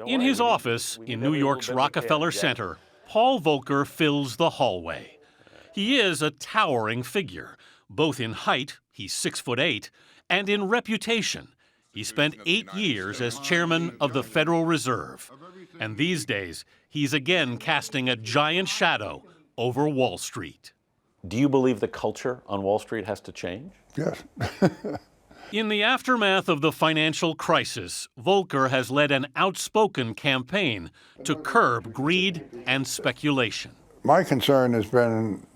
In his office in New York's Rockefeller Center, Paul Volcker fills the hallway. He is a towering figure, both in height, he's 6'8", and in reputation. He spent 8 years as chairman of the Federal Reserve. And these days, he's again casting a giant shadow over Wall Street. Do you believe the culture on Wall Street has to change? Yes. In the aftermath of the financial crisis, Volcker has led an outspoken campaign to curb greed and speculation. My concern has been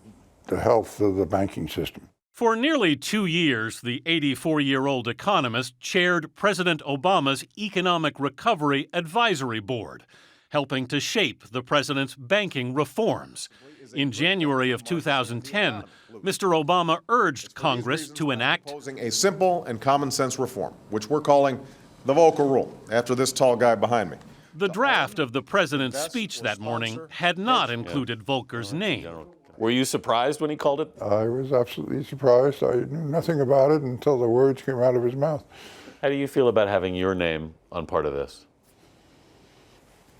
the health of the banking system. For nearly 2 years, the 84-year-old economist chaired President Obama's Economic Recovery Advisory Board, helping to shape the president's banking reforms. In January of 2010, Mr. Obama urged Congress to enact a simple and common sense reform, which we're calling the Volcker Rule, after this tall guy behind me. The draft of the president's speech that morning had not included Volcker's name. Were you surprised when he called it? I was absolutely surprised. I knew nothing about it until the words came out of his mouth. How do you feel about having your name on part of this?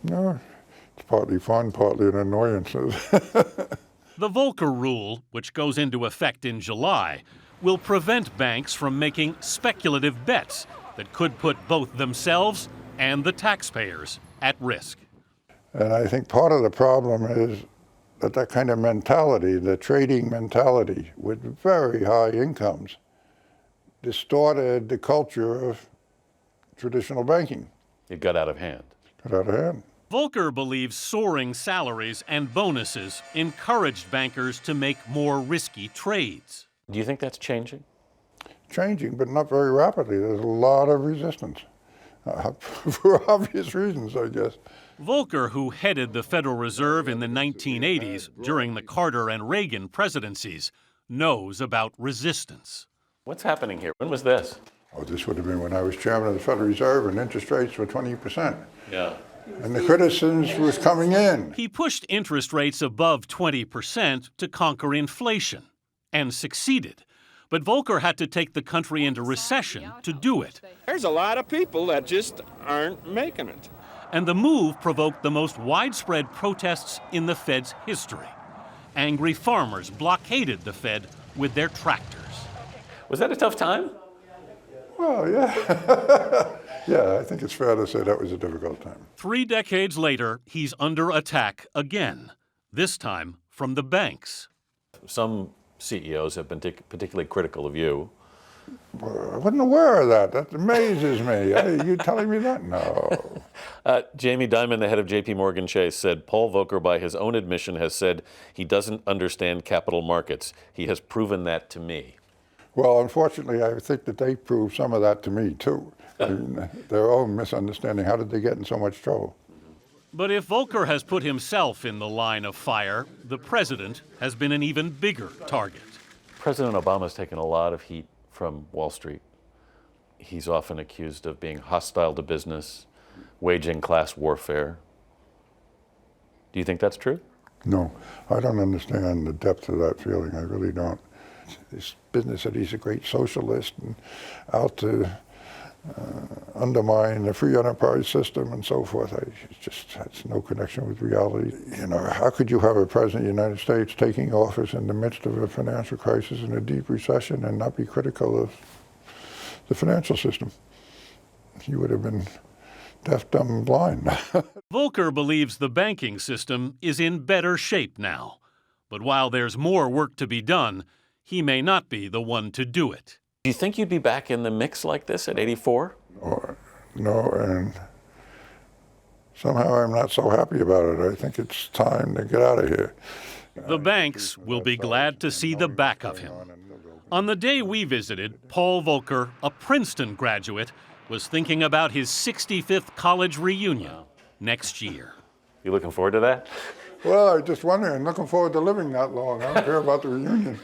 No, it's partly fun, partly an annoyance. The Volcker Rule, which goes into effect in July, will prevent banks from making speculative bets that could put both themselves and the taxpayers at risk. And I think part of the problem is that kind of mentality, the trading mentality with very high incomes, distorted the culture of traditional banking. It got out of hand. Got out of hand. Volcker believes soaring salaries and bonuses encouraged bankers to make more risky trades. Do you think that's changing? Changing, but not very rapidly. There's a lot of resistance, for obvious reasons, I guess. Volcker, who headed the Federal Reserve in the 1980s during the Carter and Reagan presidencies, knows about resistance. What's happening here? When was this? Oh, this would have been when I was chairman of the Federal Reserve and interest rates were 20%. Yeah. And the criticisms was coming in. He pushed interest rates above 20% to conquer inflation, and succeeded. But Volcker had to take the country into recession to do it. There's a lot of people that just aren't making it. And the move provoked the most widespread protests in the Fed's history. Angry farmers blockaded the Fed with their tractors. Was that a tough time? Well, yeah. Yeah, I think it's fair to say that was a difficult time. 3 decades later, he's under attack again, this time from the banks. Some CEOs have been particularly critical of you. Well, I wasn't aware of that. That amazes me. Are you telling me that? No. Jamie Dimon, the head of J.P. Morgan Chase, said Paul Volcker, by his own admission, has said he doesn't understand capital markets. He has proven that to me. Well, unfortunately, I think that they proved some of that to me, too. I mean, their own misunderstanding. How did they get in so much trouble? But if Volcker has put himself in the line of fire, the president has been an even bigger target. President Obama's taken a lot of heat from Wall Street. He's often accused of being hostile to business, waging class warfare. Do you think that's true? No, I don't understand the depth of that feeling. I really don't. This business that he's a great socialist and out to undermine the free enterprise system and so forth. It just has no connection with reality. You know, how could you have a president of the United States taking office in the midst of a financial crisis and a deep recession and not be critical of the financial system? He would have been deaf, dumb, and blind. Volcker believes the banking system is in better shape now. But while there's more work to be done, he may not be the one to do it. Do you think you'd be back in the mix like this at 84? No, and somehow I'm not so happy about it. I think it's time to get out of here. The banks will be glad to see the back of him. On the day we visited, Paul Volcker, a Princeton graduate, was thinking about his 65th college reunion next year. You looking forward to that? Well, I'm just wondering, looking forward to living that long. I don't care about the reunion.